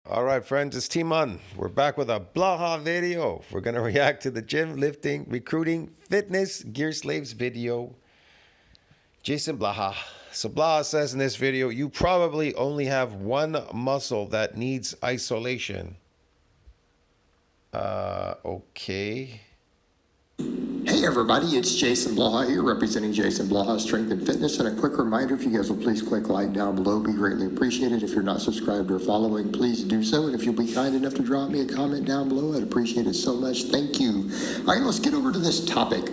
All right, friends, it's Timon. We're back with a Blaha video. We're going to react to the gym, lifting, recruiting, fitness, gear slaves video. Jason Blaha. So Blaha says in this video, you probably only have one muscle that needs isolation. Okay. Hey everybody, it's Jason Blaha here, representing Jason Blaha Strength and Fitness. And a quick reminder, if you guys will please click like down below, be greatly appreciated. If you're not subscribed or following, please do so. And if you'll be kind enough to drop me a comment down below, I'd appreciate it so much. Thank you. All right, let's get over to this topic.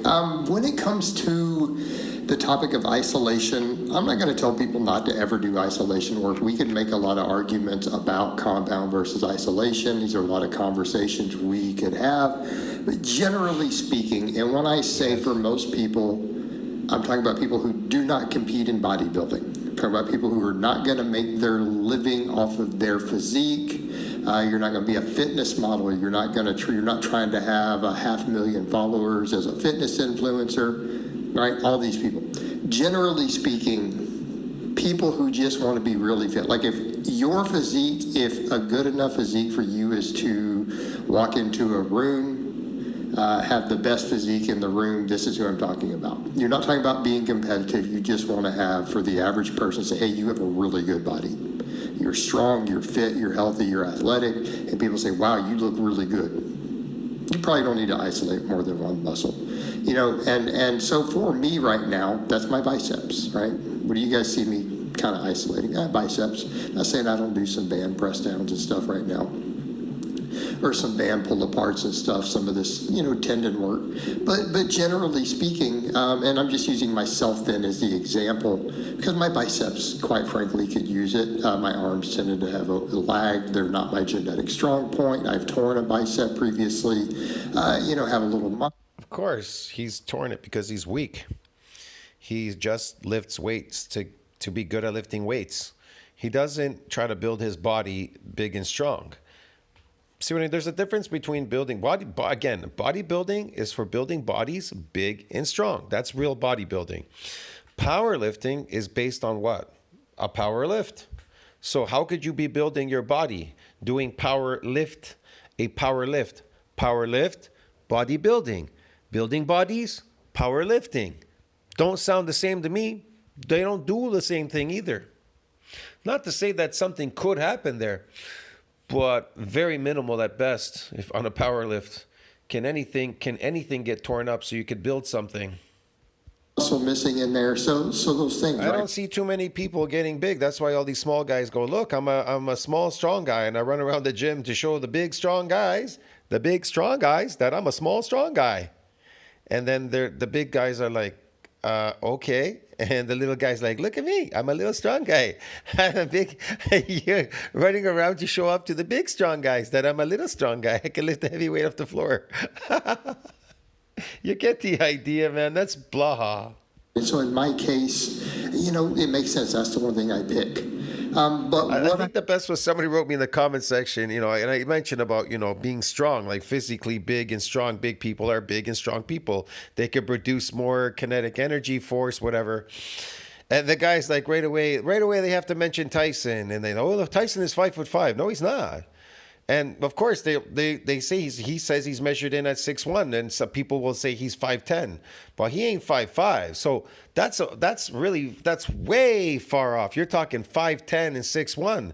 When it comes to the topic of isolation, I'm not going to tell people not to ever do isolation work. We could make a lot of arguments about compound versus isolation. These are a lot of conversations we could have. But generally speaking, and when I say for most people, I'm talking about people who do not compete in bodybuilding. I'm talking about people who are not going to make their living off of their physique. You're not going to be a fitness model. You're not trying to have 500,000 followers as a fitness influencer, right? All these people. Generally speaking, people who just want to be really fit. Like if your physique, if a good enough physique for you is to walk into a room, have the best physique in the room, this is who I'm talking about. You're not talking about being competitive. You just want to have, for the average person, say, hey, you have a really good body. You're strong, you're fit, you're healthy, you're athletic. And people say, wow, you look really good. You probably don't need to isolate more than one muscle. You know, and so for me right now, that's my biceps, right? What do you guys see me kind of isolating? Biceps. Not saying I don't do some band press downs and stuff right now, or some band pull aparts and stuff, some of this, tendon work. But generally speaking, and I'm just using myself then as the example, because my biceps, quite frankly, could use it. My arms tended to have a lag. They're not my genetic strong point. I've torn a bicep previously, have a little muscle. Of course, he's torn it because he's weak. He just lifts weights to be good at lifting weights. He doesn't try to build his body big and strong. See, there's a difference between building body. Again, bodybuilding is for building bodies big and strong. That's real bodybuilding. Powerlifting is based on what? A power lift. So how could you be building your body doing power lift? A power lift. Power lift, bodybuilding. Building bodies, powerlifting. Don't sound the same to me. They don't do the same thing either. Not to say that something could happen there, but very minimal at best. If on a power lift, can anything get torn up so you could build something? Also missing in there, so those things. I don't see too many people getting big. That's why all these small guys go, look, I'm a small strong guy, and I run around the gym to show the big strong guys that I'm a small strong guy. And then the big guys are like, okay. And the little guy's like, look at me. I'm a little strong guy. I'm a big, you're running around to show up to the big strong guys that I'm a little strong guy. I can lift the heavy weight off the floor. You get the idea, man. That's blaha. So in my case, it makes sense. That's the one thing I pick. But I think the best was somebody wrote me in the comment section, and I mentioned about, being strong, like physically big and strong. Big people are big and strong people. They could produce more kinetic energy, force, whatever. And the guy's like, right away, they have to mention Tyson. And they know, oh, Tyson is 5'5". No, he's not. And of course, they say he says he's measured in at 6'1", and some people will say he's 5'10", but he ain't 5'5". So that's way far off. You're talking 5'10" and 6'1".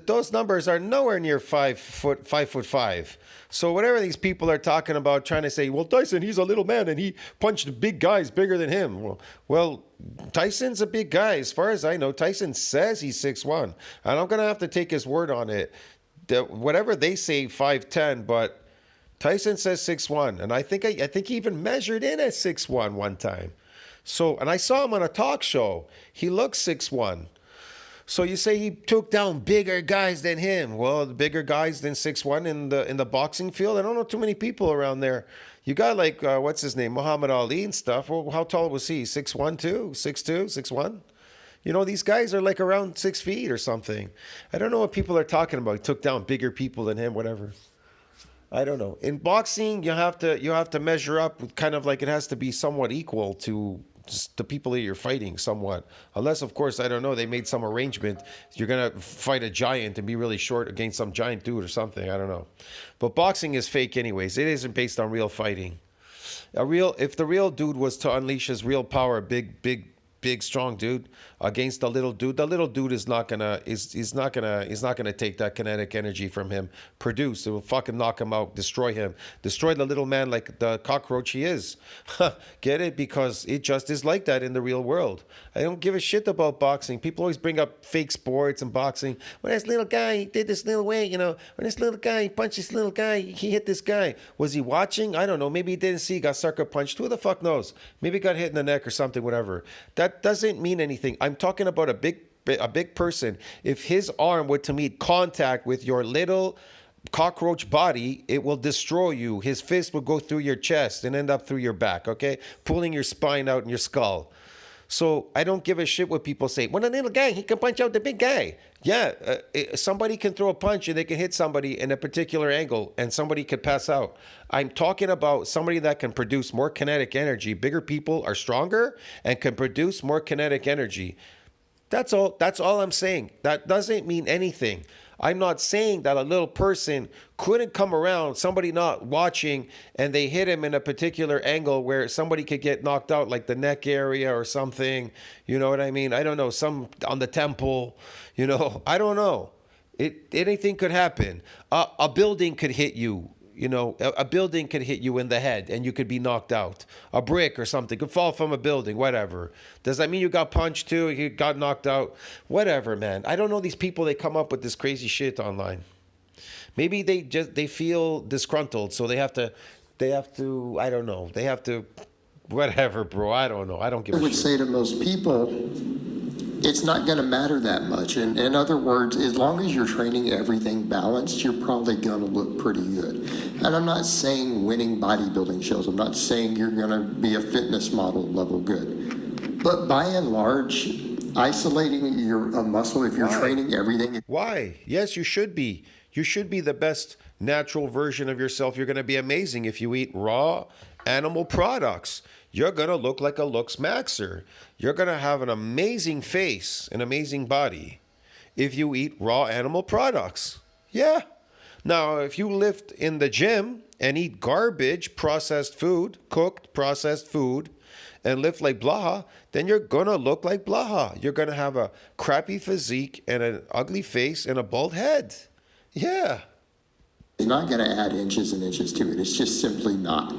Those numbers are nowhere near 5'5". So whatever these people are talking about, trying to say, well, Tyson, he's a little man and he punched big guys bigger than him. Well, Tyson's a big guy. As far as I know, Tyson says he's 6'1", and I'm gonna have to take his word on it. Whatever they say 5'10", but Tyson says 6'1", and I think he even measured in at 6'1" one time. So, and I saw him on a talk show. He looks 6'1". So you say he took down bigger guys than him. Well, the bigger guys than 6'1" in the boxing field. I don't know too many people around there. You got like what's his name, Muhammad Ali and stuff. Well, how tall was he? 6'1" too? 6'2", 6'1"? These guys are like around 6 feet or something. I don't know what people are talking about. He took down bigger people than him, whatever. I don't know. In boxing, you have to measure up, kind of like it has to be somewhat equal to just the people that you're fighting somewhat. Unless, of course, I don't know, they made some arrangement. You're going to fight a giant and be really short against some giant dude or something. I don't know. But boxing is fake anyways. It isn't based on real fighting. If the real dude was to unleash his real power, big strong dude against the little dude is not gonna he's not gonna take that kinetic energy from him. Produce, it will fucking knock him out, destroy him, destroy the little man like the cockroach he is. Get it? Because it just is like that in the real world. I don't give a shit about boxing. People always bring up fake sports and boxing. When this little guy he did this little way, when this little guy he punched this little guy, he hit this guy. Was he watching? I don't know. Maybe he didn't see. He got sucker punched. Who the fuck knows? Maybe he got hit in the neck or something. Whatever. That doesn't mean anything. I'm talking about a big person. If his arm were to meet contact with your little cockroach body, it will destroy you. His fist will go through your chest and end up through your back, okay? Pulling your spine out and your skull. So I don't give a shit what people say. When a little guy, he can punch out the big guy. Yeah, somebody can throw a punch and they can hit somebody in a particular angle and somebody could pass out. I'm talking about somebody that can produce more kinetic energy. Bigger people are stronger and can produce more kinetic energy. That's all I'm saying. That doesn't mean anything. I'm not saying that a little person couldn't come around, somebody not watching, and they hit him in a particular angle where somebody could get knocked out, like the neck area or something. You know what I mean? I don't know, some on the temple, I don't know. Anything could happen. A building could hit you. A building could hit you in the head and you could be knocked out. A brick or something could fall from a building, whatever. Does that mean you got punched too? You got knocked out? Whatever, man. I don't know these people, they come up with this crazy shit online. Maybe they feel disgruntled, so they have to, I don't know. They have to, whatever, bro. I don't know. I don't give a shit. I would say to most people, it's not going to matter that much. In other words, as long as you're training everything balanced, you're probably going to look pretty good. And I'm not saying winning bodybuilding shows. I'm not saying you're going to be a fitness model level good. But by and large, isolating your muscle, if you're training everything. Why? Yes, you should be. You should be the best natural version of yourself. You're going to be amazing if you eat raw animal products. You're going to look like a Lux Maxer. You're going to have an amazing face, an amazing body if you eat raw animal products. Yeah. Now, if you lift in the gym and eat garbage, processed food, cooked processed food, and lift like Blaha, then you're going to look like Blaha. You're going to have a crappy physique and an ugly face and a bald head. Yeah. You're not going to add inches and inches to it. It's just simply not,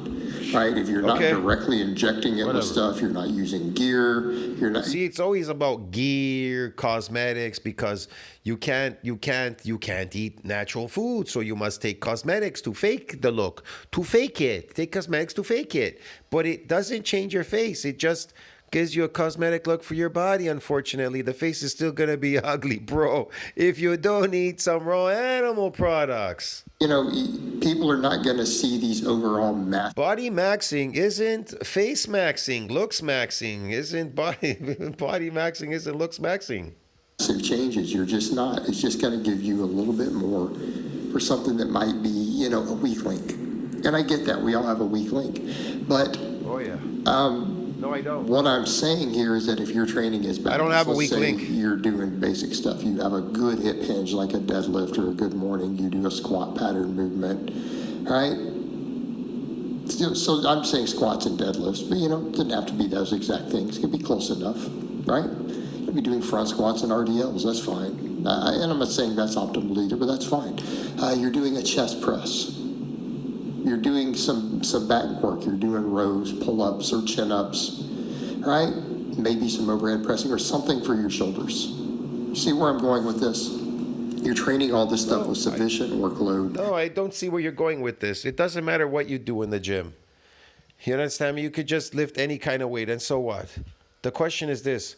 right? If you're not directly injecting it with stuff, you're not using gear, you're not. See, it's always about gear, cosmetics, because you can't eat natural food, so you must take cosmetics to fake the look, to fake it. Take cosmetics to fake it, but it doesn't change your face. It just gives you a cosmetic look for your body. Unfortunately, the face is still gonna be ugly, bro, if you don't eat some raw animal products. People are not going to see these overall body maxing isn't face maxing. Looks maxing isn't body maxing isn't looks maxing. massive changes. You're just not. It's just going to give you a little bit more for something that might be, a weak link. And I get that. We all have a weak link. But oh yeah. No, I don't. What I'm saying here is that if your training is balanced, I don't have a weak link. You're doing basic stuff. You have a good hip hinge like a deadlift or a good morning. You do a squat pattern movement, right? So I'm saying squats and deadlifts, but it doesn't have to be those exact things. It could be close enough, right? You could be doing front squats and RDLs. That's fine. And I'm not saying that's optimal either, but that's fine. You're doing a chest press. You're doing some back work. You're doing rows, pull-ups, or chin-ups, right? Maybe some overhead pressing or something for your shoulders. See where I'm going with this? You're training all this stuff with sufficient workload. No, I don't see where you're going with this. It doesn't matter what you do in the gym. You understand me? You could just lift any kind of weight, and so what? The question is this.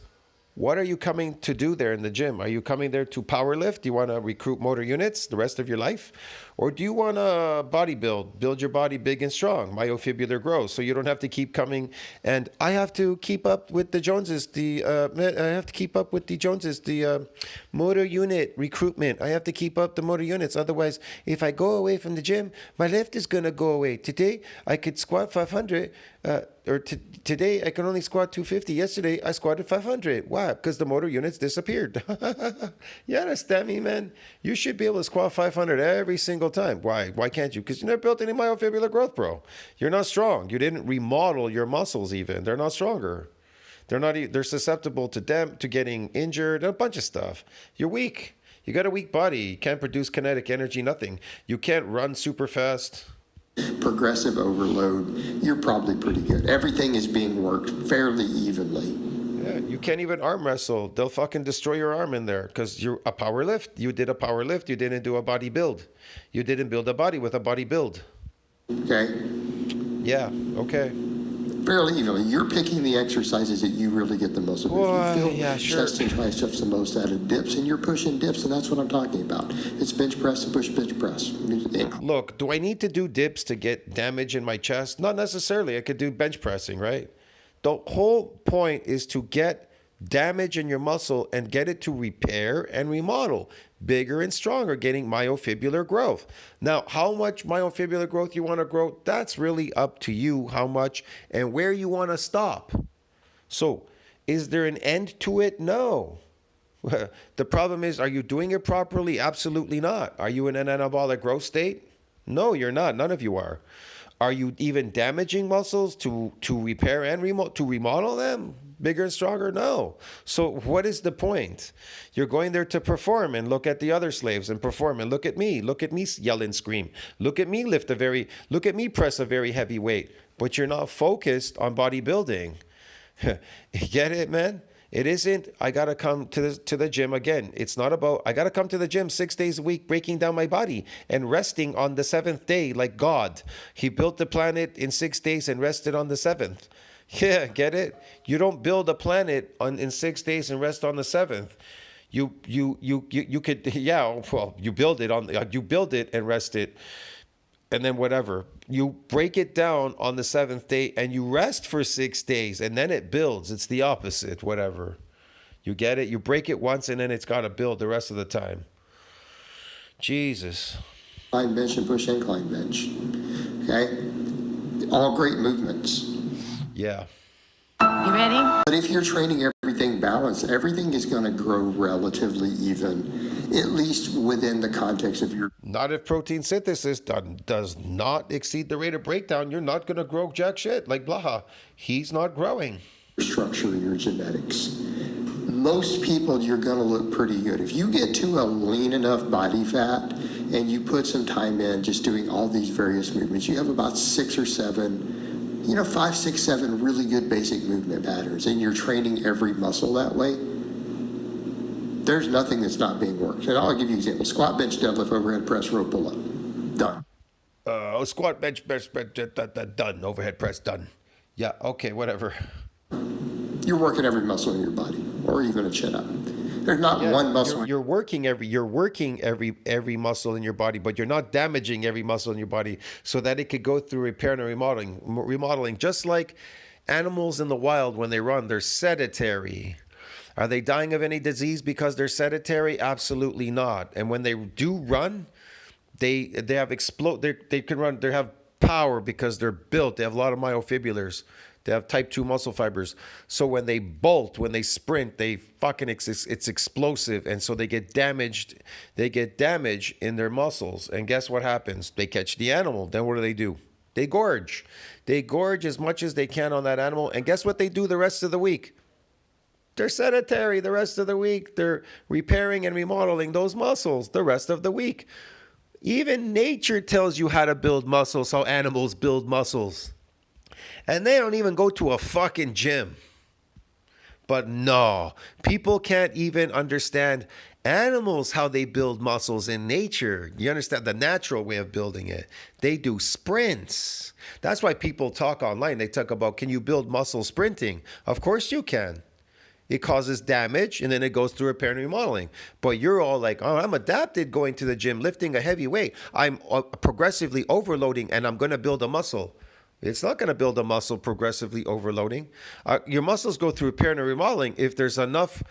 What are you coming to do there in the gym? Are you coming there to power lift? Do you want to recruit motor units the rest of your life? Or do you want to build your body big and strong, myofibrillar growth, so you don't have to keep coming? And I have to keep up with the Joneses, the motor unit recruitment. I have to keep up the motor units. Otherwise, if I go away from the gym, my lift is going to go away. Today, I could squat 500. today I can only squat 250. Yesterday I squatted 500. Why? Because the motor units disappeared. You understand me, man? You should be able to squat 500 every single time. Why? Why can't you? Because you never built any myofibrillar growth, bro. You're not strong. You didn't remodel your muscles even. They're not stronger. They're susceptible to getting injured, a bunch of stuff. You're weak. You got a weak body. You can't produce kinetic energy, nothing. You can't run super fast. Progressive overload, you're probably pretty good. Everything is being worked fairly evenly. Yeah, you can't even arm wrestle. They'll fucking destroy your arm in there because you're a power lift. You did a power lift. You didn't do a body build. You didn't build a body with a body build. Okay? Yeah, okay. Fairly evenly. You're picking the exercises that you really get the most of. Well, You feel yeah, sure. chest and triceps the most out of dips, and you're pushing dips, and that's what I'm talking about. It's bench press and push bench press. Look, do I need to do dips to get damage in my chest? Not necessarily. I could do bench pressing, right? The whole point is to get damage in your muscle and get it to repair and remodel, bigger and stronger, getting myofibrillar growth. Now, how much myofibrillar growth you want to grow, that's really up to you, how much and where you want to stop. So, is there an end to it? No. The problem is, are you doing it properly? Absolutely not. Are you in an anabolic growth state? No, you're not. None of you are. Are you even damaging muscles to repair and remodel them? Bigger and stronger? No. So what is the point? You're going there to perform and look at the other slaves and perform and look at me yell and scream. Look at me look at me press a very heavy weight, but you're not focused on bodybuilding. Get it, man? It isn't, I got to come to the gym again. It's not about, I got to come to the gym 6 days a week, breaking down my body and resting on the seventh day like God. He built the planet in 6 days and rested on the seventh. Yeah, get it? You don't build a planet in 6 days and rest on the seventh. You could, yeah, well, you build it and rest it. And then whatever, you break it down on the seventh day and you rest for 6 days and then it builds. It's the opposite, whatever. You get it? You break it once and then it's got to build the rest of the time. Jesus. Incline bench and push incline bench. Okay? All great movements. Yeah. You ready? But if you're training everything balanced, everything is going to grow relatively even, at least within the context of your Not if protein synthesis does not exceed the rate of breakdown. You're not going to grow jack shit like Blaha. He's not growing. structure, your genetics. Most people, you're going to look pretty good. If you get to a lean enough body fat and you put some time in just doing all these various movements, you have about 6 or 7, 5, 6, 7 really good basic movement patterns, and you're training every muscle that way. There's nothing that's not being worked. And I'll give you an example. Squat, bench, deadlift, overhead press, row pull-up. Done. Squat, bench, press, done. Overhead press, done. Yeah, okay, whatever. You're working every muscle in your body, or even a chin-up. There's not one muscle. You're working every muscle in your body, but you're not damaging every muscle in your body so that it could go through repair and remodeling. Just like animals in the wild, when they run, they're sedentary. Are they dying of any disease because they're sedentary? Absolutely not. And when they do run, they can run. They have power because they're built. They have a lot of myofibrillars. They have type 2 muscle fibers. So when they bolt, when they sprint, it's explosive. And so they get damaged. They get damage in their muscles. And guess what happens? They catch the animal. Then what do? They gorge. They gorge as much as they can on that animal. And guess what they do the rest of the week? They're sedentary the rest of the week. They're repairing and remodeling those muscles the rest of the week. Even nature tells you how to build muscles, how animals build muscles. And they don't even go to a fucking gym. But no, people can't even understand animals, how they build muscles in nature. You understand the natural way of building it. They do sprints. That's why people talk online. They talk about, can you build muscle sprinting? Of course you can. It causes damage, and then it goes through repair and remodeling. But you're all like, oh, I'm adapted going to the gym, lifting a heavy weight. I'm progressively overloading, and I'm going to build a muscle. It's not going to build a muscle progressively overloading. Your muscles go through repair and remodeling if there's enough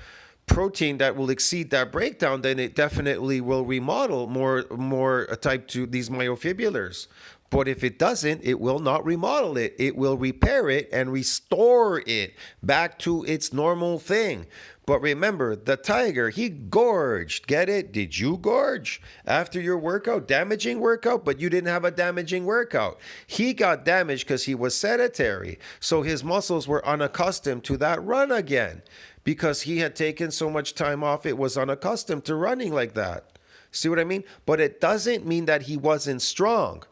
protein that will exceed that breakdown, then it definitely will remodel more type 2 these myofibrillars. But if it doesn't, it will not remodel it. It will repair it and restore it back to its normal thing. But remember, the tiger, he gorged. Get it? Did you gorge after your workout? Damaging workout, but you didn't have a damaging workout. He got damaged because he was sedentary. So his muscles were unaccustomed to that run again. Because he had taken so much time off, it was unaccustomed to running like that. See what I mean? But it doesn't mean that he wasn't strong.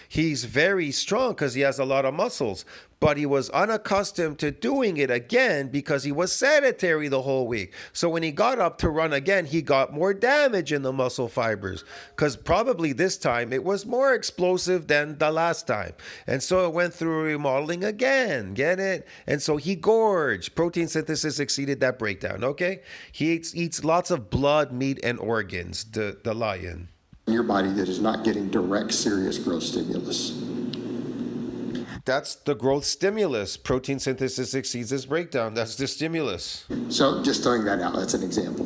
He's very strong because he has a lot of muscles, but he was unaccustomed to doing it again because he was sedentary the whole week. So when he got up to run again, he got more damage in the muscle fibers because probably this time it was more explosive than the last time. And so it went through remodeling again. Get it? And so he gorged. Protein synthesis exceeded that breakdown. Okay? He eats lots of blood, meat, and organs, the lion. Your body that is not getting direct serious growth stimulus. That's the growth stimulus. Protein synthesis exceeds this breakdown. That's the stimulus. So just throwing that out, that's an example.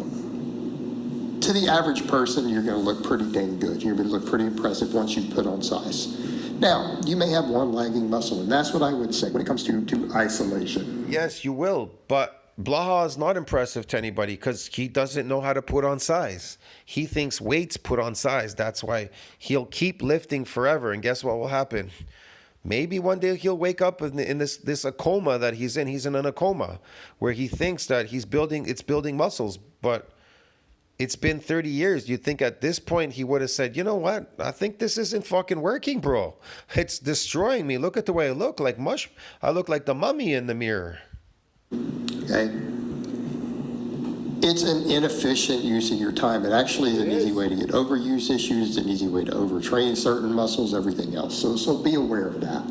To the average person, you're going to look pretty dang good. You're going to look pretty impressive once you put on size. Now, you may have one lagging muscle, and that's what I would say when it comes to isolation. Yes, you will, but Blaha is not impressive to anybody because he doesn't know how to put on size. He thinks weights put on size. That's why he'll keep lifting forever. And guess what will happen? Maybe one day he'll wake up in this a coma that he's in. He's in a coma where he thinks that it's building muscles. But it's been 30 years. You'd think at this point he would have said, you know what? I think this isn't fucking working, bro. It's destroying me. Look at the way I look like mush. I look like the mummy in the mirror. Okay? It's an inefficient use of your time. It actually is an easy way to get overuse issues. It's an easy way to overtrain certain muscles, everything else. So be aware of that.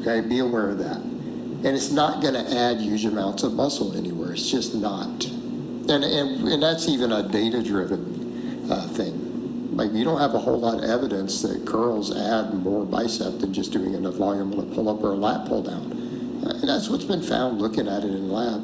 Okay? Be aware of that. And it's not going to add huge amounts of muscle anywhere. It's just not. And that's even a data-driven thing. Like, you don't have a whole lot of evidence that curls add more bicep than just doing enough volume on a pull-up or a lat pull-down. And that's what's been found looking at it in the lab.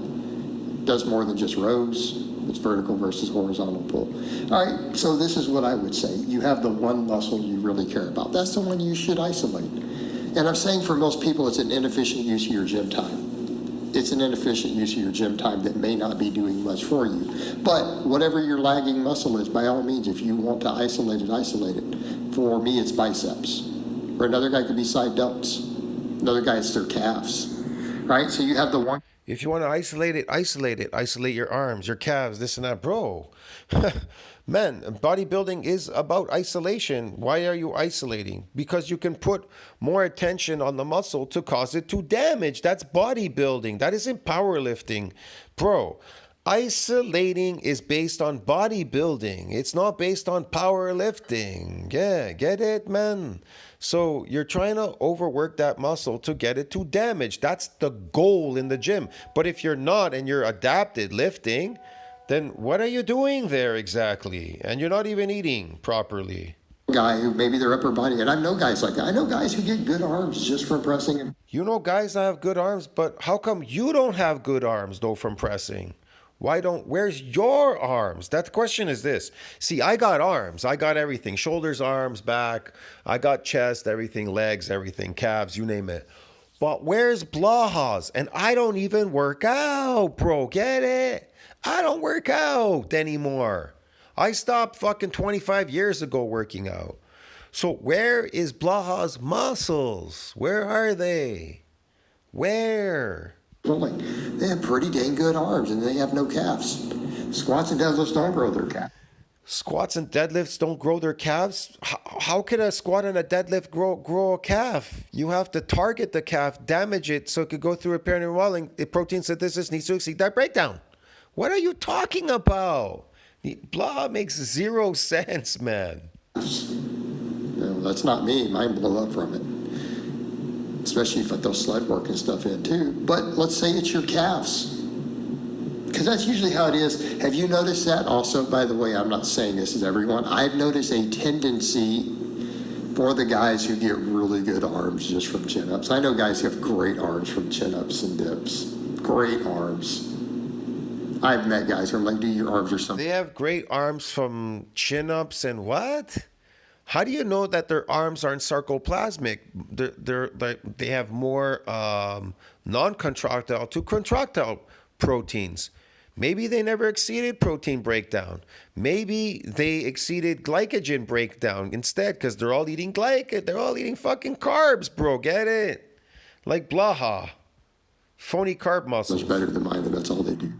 It does more than just rows. It's vertical versus horizontal pull. All right, so this is what I would say. You have the one muscle you really care about. That's the one you should isolate. And I'm saying for most people, it's an inefficient use of your gym time. It's an inefficient use of your gym time that may not be doing much for you. But whatever your lagging muscle is, by all means, if you want to isolate it, isolate it. For me, it's biceps. For another guy, it could be side delts. Another guy, it's their calves. Right? So you have the one. If you want to isolate it. Isolate your arms, your calves, this and that, bro. Man, bodybuilding is about isolation. Why are you isolating? Because you can put more attention on the muscle to cause it to damage. That's bodybuilding. That isn't powerlifting. Bro, isolating is based on bodybuilding. It's not based on powerlifting. Yeah, get it, man? So you're trying to overwork that muscle to get it to damage. That's the goal in the gym. But if you're not and you're adapted lifting, then what are you doing there exactly? And you're not even eating properly. Guy who maybe their upper body, and I know guys like that. I know guys who get good arms just from pressing. You know guys that have good arms, but how come you don't have good arms though from pressing? Where's your arms? That question is this. See, I got arms. I got everything. Shoulders, arms, back. I got chest, everything, legs, everything, calves, you name it. But where's Blaha's? And I don't even work out, bro. Get it? I don't work out anymore. I stopped fucking 25 years ago working out. So where is Blaha's muscles? Where are they? Where? They have pretty dang good arms, and they have no calves. Squats and deadlifts don't grow their calves. Squats and deadlifts don't grow their calves? How can a squat and a deadlift grow a calf? You have to target the calf, damage it, so it could go through repair and remodeling. The protein synthesis needs to exceed that breakdown. What are you talking about? Blah makes zero sense, man. No, that's not me. Mine blow up from it. Especially if I throw sled work and stuff in too. But let's say it's your calves. Because that's usually how it is. Have you noticed that? Also, by the way, I'm not saying this is everyone. I've noticed a tendency for the guys who get really good arms just from chin-ups. I know guys who have great arms from chin-ups and dips. Great arms. I've met guys who are like, dude, your arms are so They have great arms from chin ups and what? How do you know that their arms aren't sarcoplasmic? They have more non-contractile to contractile proteins. Maybe they never exceeded protein breakdown. Maybe they exceeded glycogen breakdown instead because they're all eating They're all eating fucking carbs, bro. Get it? Like Blaha. Phony carb muscles. much better than mine, and that's all they do.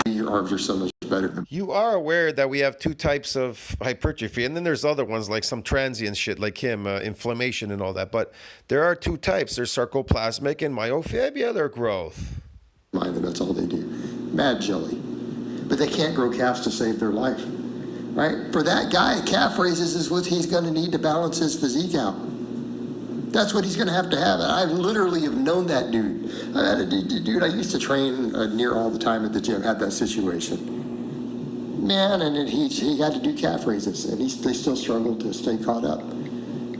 Your arms are so much better than You are aware that we have two types of hypertrophy, and then there's other ones like some transient shit like him, inflammation and all that. But there are two types. There's sarcoplasmic and myofibrillar growth. mine, and that's all they do. Mad jelly. But they can't grow calves to save their life. Right? For that guy, calf raises is what he's going to need to balance his physique out. That's what he's going to have. And I literally have known that dude. I had a dude I used to train near all the time at the gym, had that situation. Man, and then he had to do calf raises, and they still struggled to stay caught up.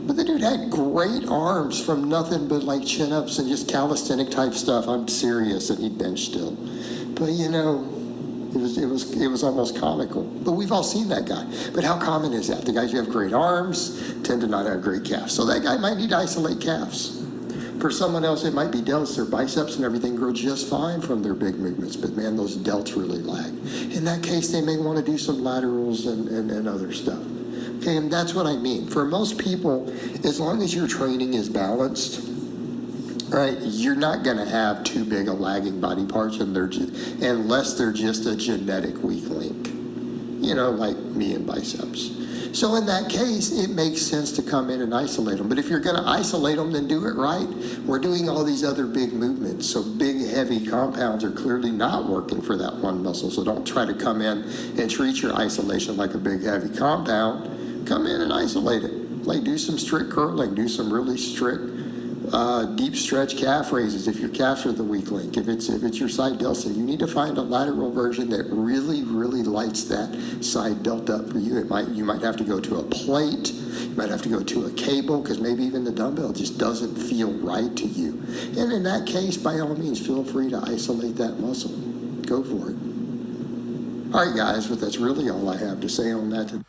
But the dude had great arms from nothing but like chin-ups and just calisthenic type stuff. I'm serious, and he'd bench still. But you know, it was almost comical. But we've all seen that guy. But how common is that? The guys who have great arms tend to not have great calves. So that guy might need to isolate calves. For someone else, it might be delts. Their biceps and everything grow just fine from their big movements. But man, those delts really lag. In that case, they may want to do some laterals and other stuff. Okay, and that's what I mean. For most people, as long as your training is balanced, right, you're not going to have too big a lagging body parts unless they're just a genetic weak link. You know, like me and biceps. So in that case, it makes sense to come in and isolate them. But if you're going to isolate them, then do it right. We're doing all these other big movements. So big, heavy compounds are clearly not working for that one muscle. So don't try to come in and treat your isolation like a big, heavy compound. Come in and isolate it. Like do some strict curling, do some really strict deep stretch calf raises if your calves are the weak link. If it's your side delta, you need to find a lateral version that really lights that side delta up for you. You might have to go to a plate. You might have to go to a cable because maybe even the dumbbell just doesn't feel right to you. And in that case, by all means, feel free to isolate that muscle. Go for it. All right, guys, but that's really all I have to say on that.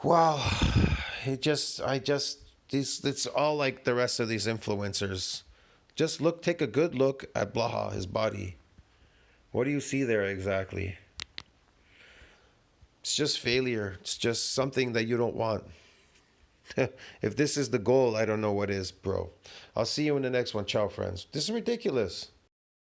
Wow. It's all like the rest of these influencers. Just take a good look at Blaha, his body. What do you see there exactly? It's just failure. It's just something that you don't want. If this is the goal, I don't know what is, bro. I'll see you in the next one. Ciao, friends. This is ridiculous.